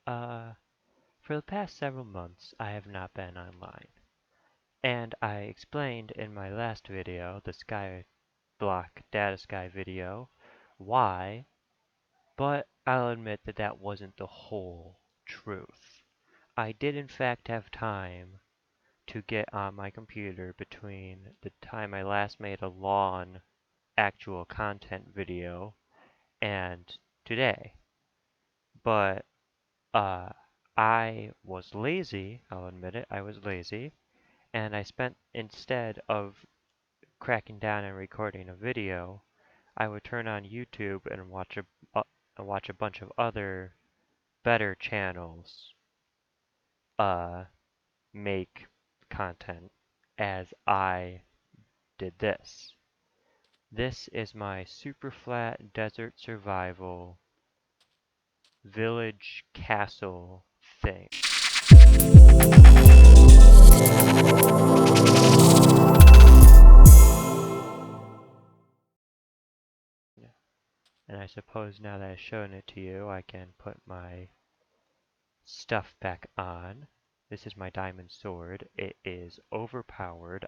For the past several months, I have not been online. And I explained in my last video, the Skyblock Data Sky video, why, but I'll admit that that wasn't the whole truth. I did in fact have time to get on my computer between the time I last made a lawn actual content video and today. But I was lazy, I'll admit it, I was lazy, and I spent, instead of cracking down and recording a video, I would turn on YouTube and watch a bunch of other better channels make content as I did this. This is my super flat desert survival village castle thing. And I suppose now that I've shown it to you, I can put my stuff back on. This is my diamond sword. It is overpowered.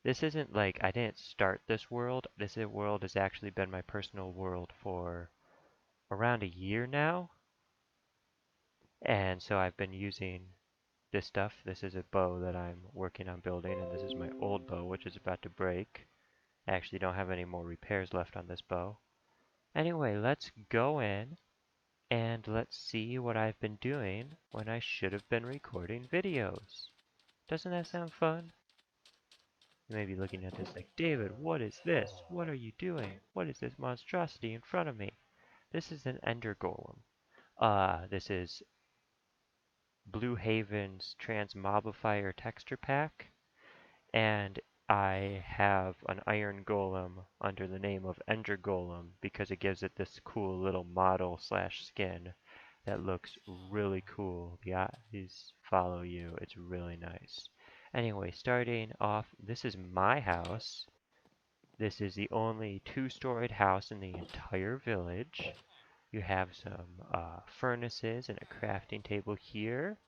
This isn't like, I didn't start this world. This world has actually been my personal world for around a year now. And so I've been using this stuff. This is a bow that I'm working on building, and this is my old bow, which is about to break. I actually don't have any more repairs left on this bow. Anyway, let's go in and let's see what I've been doing when I should have been recording videos. Doesn't that sound fun? You may be looking at this like, David, what is this? What are you doing? What is this monstrosity in front of me? This is an ender golem. This is Blue Haven's Transmobifier texture pack, and I have an iron golem under the name of Ender Golem because it gives it this cool little model slash skin that looks really cool. The eyes follow you. It's really nice. Anyway, starting off, this is my house. This is the only two-storied house in the entire village. You have some furnaces and a crafting table here,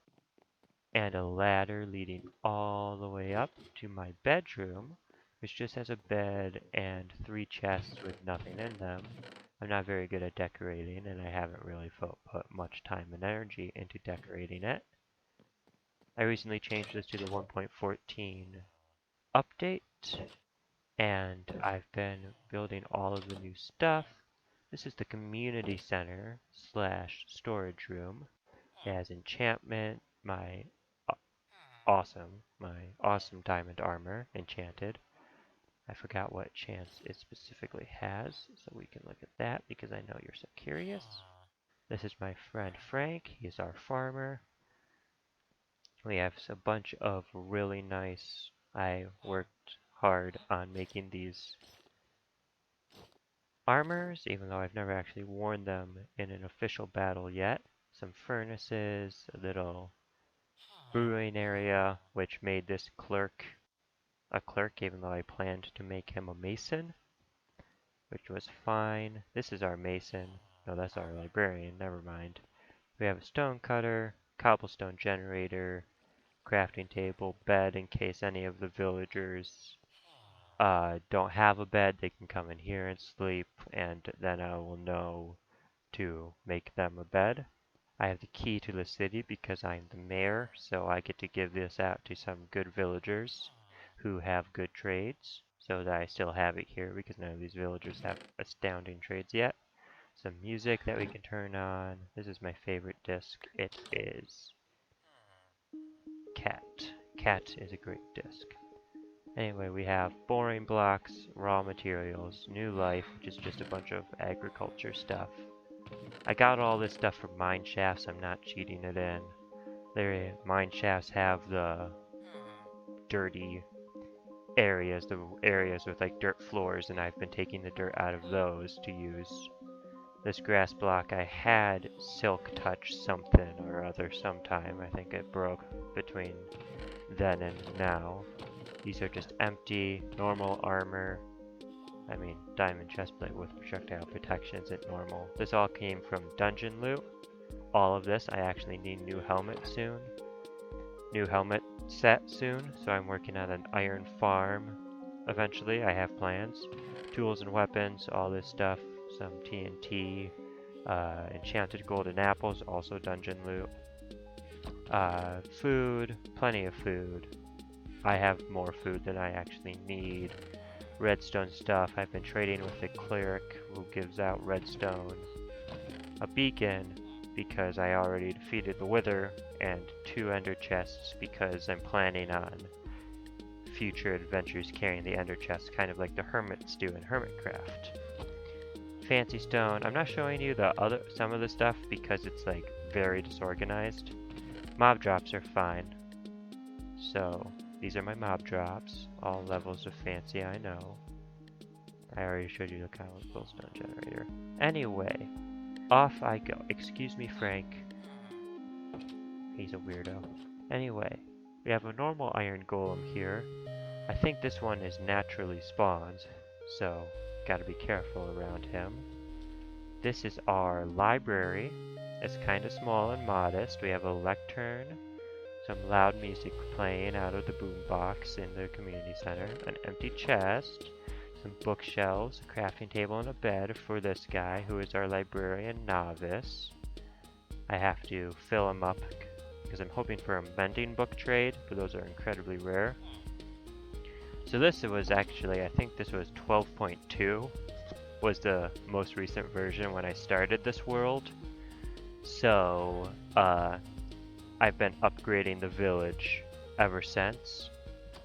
and a ladder leading all the way up to my bedroom, which just has a bed and 3 chests with nothing in them. I'm not very good at decorating, and I haven't really put much time and energy into decorating it. I recently changed this to the 1.14 update, and I've been building all of the new stuff. This is the community center slash storage room. It has enchantment, my awesome diamond armor, enchanted. I forgot what chance it specifically has, so we can look at that because I know you're so curious. This is my friend Frank, he's our farmer. We have a bunch of really nice, I worked hard on making these armors, even though I've never actually worn them in an official battle yet. Some furnaces, a little brewing area, which made this clerk a clerk, even though I planned to make him a mason, which was fine. This is our mason. No, that's our librarian. Never mind. We have a stone cutter, cobblestone generator, crafting table, bed in case any of the villagers don't have a bed. They can come in here and sleep, and then I will know to make them a bed. I have the key to the city because I'm the mayor, so I get to give this out to some good villagers who have good trades, so that I still have it here because none of these villagers have astounding trades yet. Some music that we can turn on. This is my favorite disc. It is Cat. Cat is a great disc. Anyway, we have boring blocks, raw materials, new life, which is just a bunch of agriculture stuff. I got all this stuff from mine shafts. I'm not cheating it in. Their mine shafts have the dirty areas, the areas with like dirt floors, and I've been taking the dirt out of those to use. This grass block I had silk touch something or other sometime. I think it broke between then and now. These are just empty, normal armor. I mean, diamond chestplate with projectile protection isn't normal. This all came from dungeon loot. all of this. I actually need new helmet soon. New helmet set soon, so I'm working on an iron farm eventually. I have plans. Tools and weapons, all this stuff. Some TNT, enchanted golden apples, also dungeon loot. Food, plenty of food. I have more food than I actually need. Redstone stuff, I've been trading with the cleric who gives out redstone. A beacon, because I already defeated the wither, and 2 ender chests because I'm planning on future adventures carrying the ender chests, kind of like the hermits do in Hermitcraft. Fancy stone, I'm not showing you some of the stuff because it's like very disorganized. Mob drops are fine. So, these are my mob drops, all levels of fancy, I know. I already showed you the cobblestone generator. Anyway, off I go. Excuse me, Frank. He's a weirdo. Anyway, we have a normal iron golem here. I think this one is naturally spawned, so gotta be careful around him. This is our library. It's kind of small and modest. We have a lectern, some loud music playing out of the boombox in the community center, an empty chest, some bookshelves, a crafting table, and a bed for this guy who is our librarian novice. I have to fill him up because I'm hoping for a mending book trade, but those are incredibly rare. So this was actually, I think this was 12.2 was the most recent version when I started this world. So, I've been upgrading the village ever since.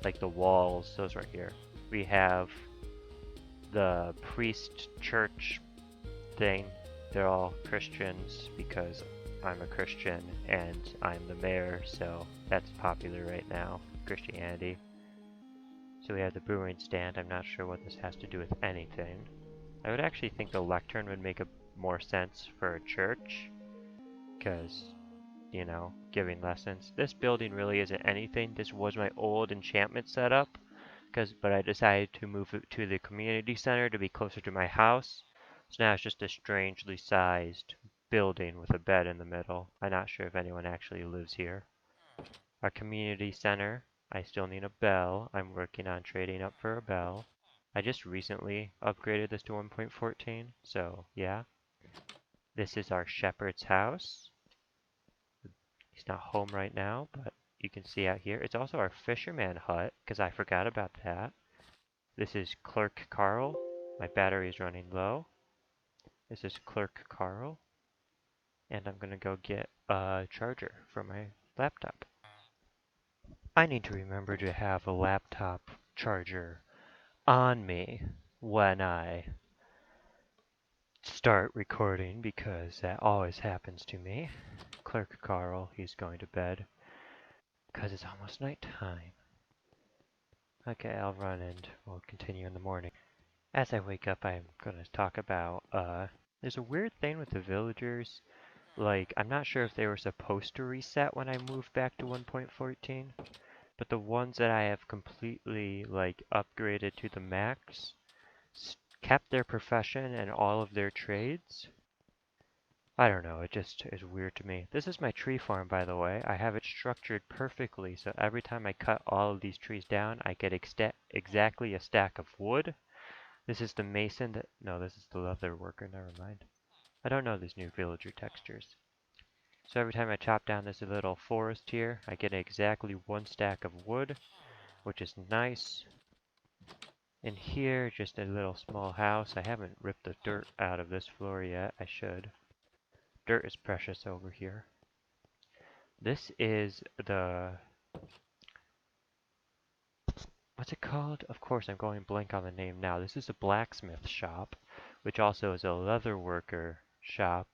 Like the walls, those right here. We have the priest church thing. They're all Christians because I'm a Christian and I'm the mayor, so that's popular right now, Christianity. So we have the brewing stand. I'm not sure what this has to do with anything. I would actually think the lectern would make more sense for a church, because, you know, giving lessons. This building really isn't anything. This was my old enchantment setup, but I decided to move it to the community center to be closer to my house. So now it's just a strangely sized building with a bed in the middle. I'm not sure if anyone actually lives here. Our community center, I still need a bell. I'm working on trading up for a bell. I just recently upgraded this to 1.14, so yeah. This is our shepherd's house. He's not home right now, but you can see out here. It's also our fisherman hut, because I forgot about that. This is Clerk Carl. My battery is running low. This is Clerk Carl. And I'm going to go get a charger for my laptop. I need to remember to have a laptop charger on me when I start recording, because that always happens to me. Clerk Carl, he's going to bed because it's almost nighttime. Okay, I'll run and we'll continue in the morning. As I wake up, I'm going to talk about, there's a weird thing with the villagers. Like, I'm not sure if they were supposed to reset when I moved back to 1.14, but the ones that I have completely, like, upgraded to the max kept their profession and all of their trades. I don't know, it just is weird to me. This is my tree farm, by the way. I have it structured perfectly, so every time I cut all of these trees down, I get exactly a stack of wood. This is the mason no, this is the leather worker, never mind. I don't know these new villager textures. So every time I chop down this little forest here, I get exactly 1 stack of wood, which is nice. In here, just a little small house. I haven't ripped the dirt out of this floor yet. I should. Dirt is precious over here. This is the... what's it called? Of course, I'm going blank on the name now. This is a blacksmith shop, which also is a leather worker shop,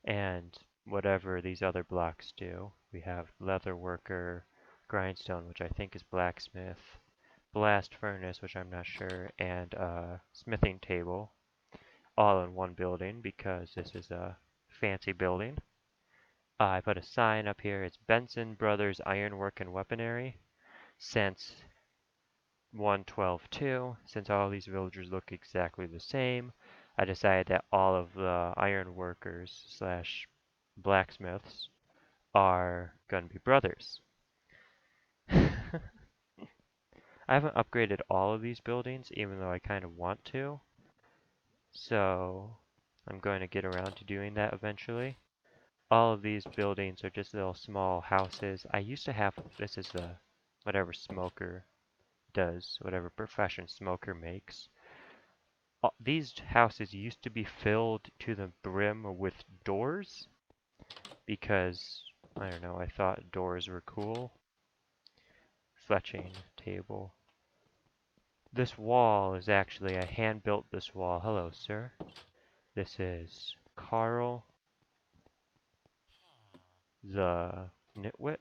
and whatever these other blocks do. We have leather worker, grindstone, which I think is blacksmith, blast furnace, which I'm not sure, and smithing table, all in one building because this is a fancy building. I put a sign up here. It's Benson Brothers Ironwork and Weaponry. Since 1.12.2, since all these villagers look exactly the same, I decided that all of the iron workers slash blacksmiths are gonna be brothers. I haven't upgraded all of these buildings, even though I kind of want to. So I'm going to get around to doing that eventually. All of these buildings are just little small houses. I used to have, this is the, whatever smoker does, whatever profession smoker makes. These houses used to be filled to the brim with doors because, I don't know, I thought doors were cool. Fletching table. This wall is actually, I hand built this wall. Hello, sir. This is Carl, the nitwit.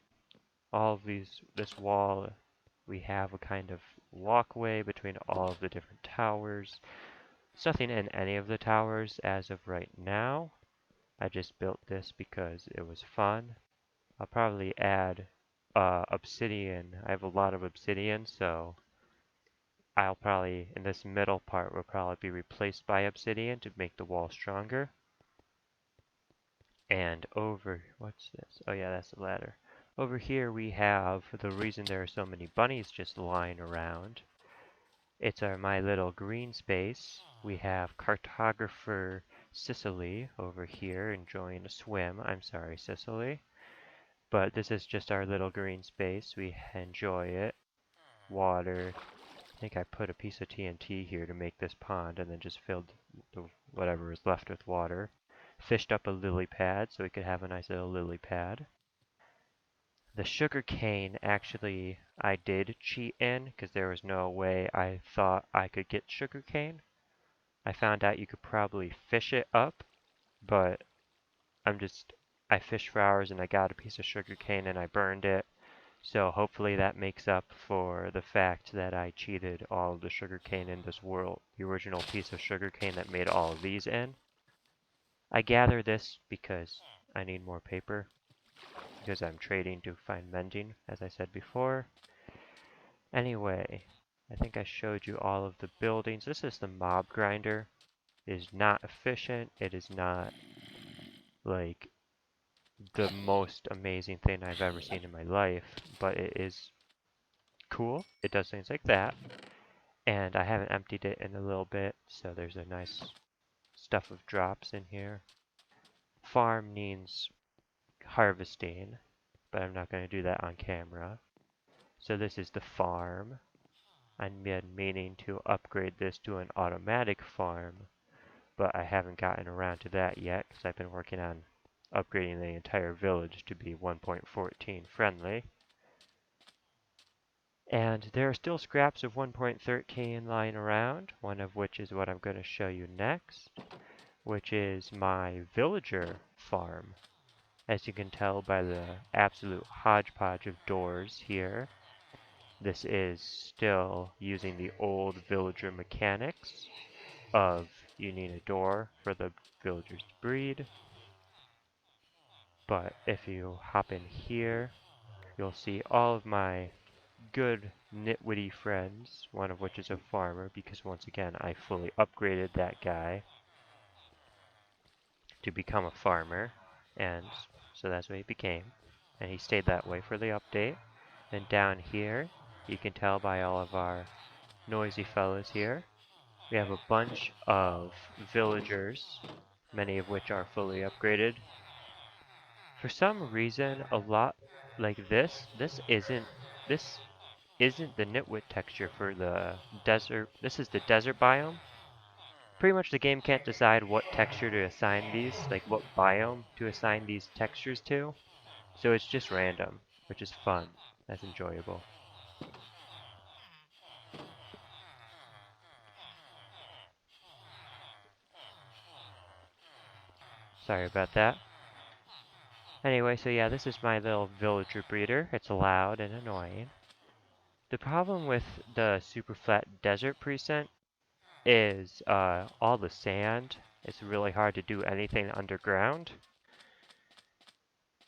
All of this wall, we have a kind of walkway between all of the different towers. There's nothing in any of the towers as of right now. I just built this because it was fun. I'll probably add obsidian. I have a lot of obsidian, so I'll probably, in this middle part, will probably be replaced by obsidian to make the wall stronger. And over, what's this? Oh yeah, that's the ladder. Over here we have the reason there are so many bunnies just lying around. It's my little green space. We have cartographer Sicily over here enjoying a swim. I'm sorry, Sicily. But this is just our little green space. We enjoy it. Water. I think I put a piece of TNT here to make this pond and then just filled whatever is left with water. Fished up a lily pad so we could have a nice little lily pad. The sugar cane, actually, I did cheat in because there was no way I thought I could get sugar cane. I found out you could probably fish it up, but I fished for hours and I got a piece of sugar cane and I burned it. So hopefully that makes up for the fact that I cheated all of the sugar cane in this world, the original piece of sugar cane that made all of these in. I gather this because I need more paper, because I'm trading to find mending, as I said before. Anyway, I think I showed you all of the buildings. This is the mob grinder. It is not efficient. It is not, like, the most amazing thing I've ever seen in my life, but it is cool. It does things like that. And I haven't emptied it in a little bit, so there's a nice stuff of drops in here. Farm needs harvesting, but I'm not going to do that on camera. So this is the farm. I'm meaning to upgrade this to an automatic farm, but I haven't gotten around to that yet because I've been working on upgrading the entire village to be 1.14 friendly. And there are still scraps of 1.13 lying around, one of which is what I'm going to show you next, which is my villager farm. As you can tell by the absolute hodgepodge of doors here, this is still using the old villager mechanics of you need a door for the villagers to breed. But if you hop in here, you'll see all of my good nitwitty friends, one of which is a farmer, because once again I fully upgraded that guy to become a farmer, and so that's what he became, and he stayed that way for the update. And down here, you can tell by all of our noisy fellas here, we have a bunch of villagers, many of which are fully upgraded. For some reason, a lot like this isn't the nitwit texture for the desert. This is the desert biome. Pretty much the game can't decide what texture to assign these, like what biome to assign these textures to. So it's just random, which is fun. That's enjoyable. Sorry about that. Anyway, so yeah, this is my little villager breeder. It's loud and annoying. The problem with the super flat desert precinct is all the sand. It's really hard to do anything underground.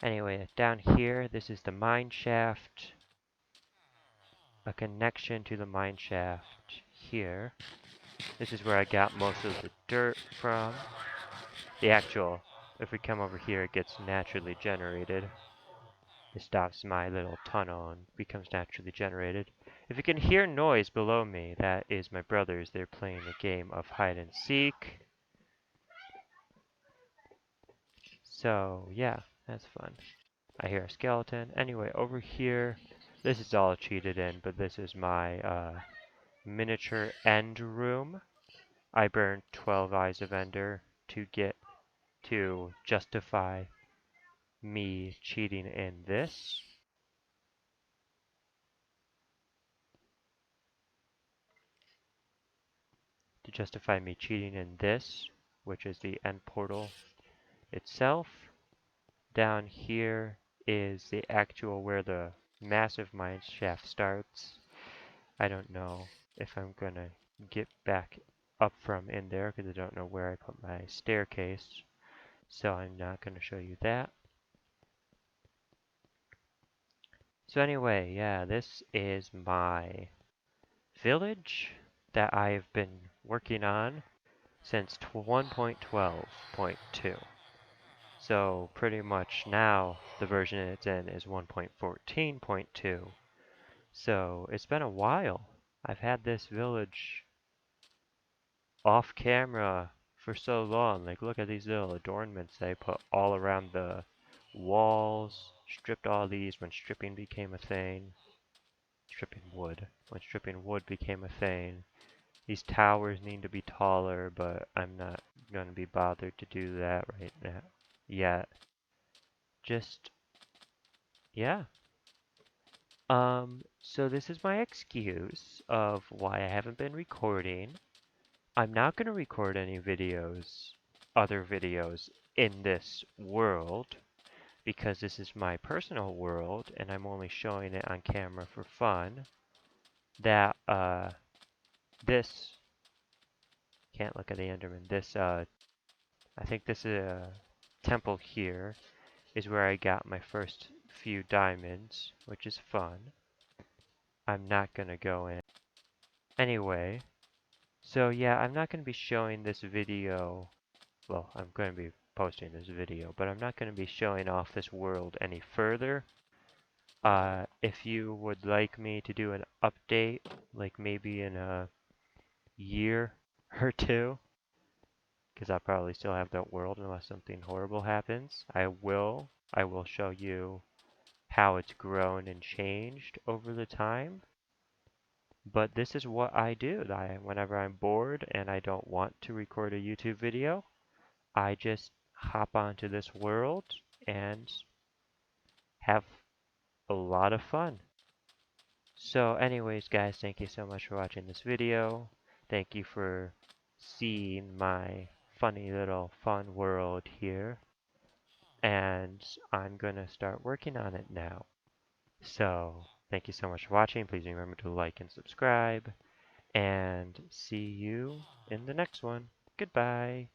Anyway, down here, this is the mine shaft. A connection to the mine shaft here. This is where I got most of the dirt from. The actual if we come over here, it gets naturally generated. It stops my little tunnel and becomes naturally generated. If you can hear noise below me, that is my brothers. They're playing a game of hide and seek. So, yeah, that's fun. I hear a skeleton. Anyway, over here, this is all cheated in, but this is my miniature end room. I burned 12 eyes of ender to justify me cheating in this. To justify me cheating in this, which is the end portal itself. Down here is the actual where the massive mine shaft starts. I don't know if I'm gonna get back up from in there because I don't know where I put my staircase. So I'm not gonna show you that. So anyway, yeah, this is my village that I've been working on since 1.12.2. So pretty much now the version it's in is 1.14.2. So it's been a while. I've had this village off camera for so long. Like, look at these little adornments they put all around the walls. Stripped all these when stripping became a thing. Stripping wood. When stripping wood became a thing. These towers need to be taller, but I'm not going to be bothered to do that right now yet. Just, yeah. So this is my excuse of why I haven't been recording. I'm not going to record any videos, other videos in this world, because this is my personal world, and I'm only showing it on camera for fun. This, can't look at the Enderman, I think this temple here is where I got my first few diamonds, which is fun. I'm not going to go in. Anyway, so yeah, I'm not going to be showing this video. Well, I'm going to be posting this video, but I'm not going to be showing off this world any further. If you would like me to do an update, like maybe in a year or two, because I'll probably still have that world unless something horrible happens, I will show you how it's grown and changed over the time. But this is what I do. Whenever I'm bored and I don't want to record a YouTube video, I just hop onto this world and have a lot of fun. So anyways, guys, thank you so much for watching this video. Thank you for seeing my funny little fun world here. And I'm gonna start working on it now. So thank you so much for watching. Please remember to like and subscribe. And see you in the next one. Goodbye.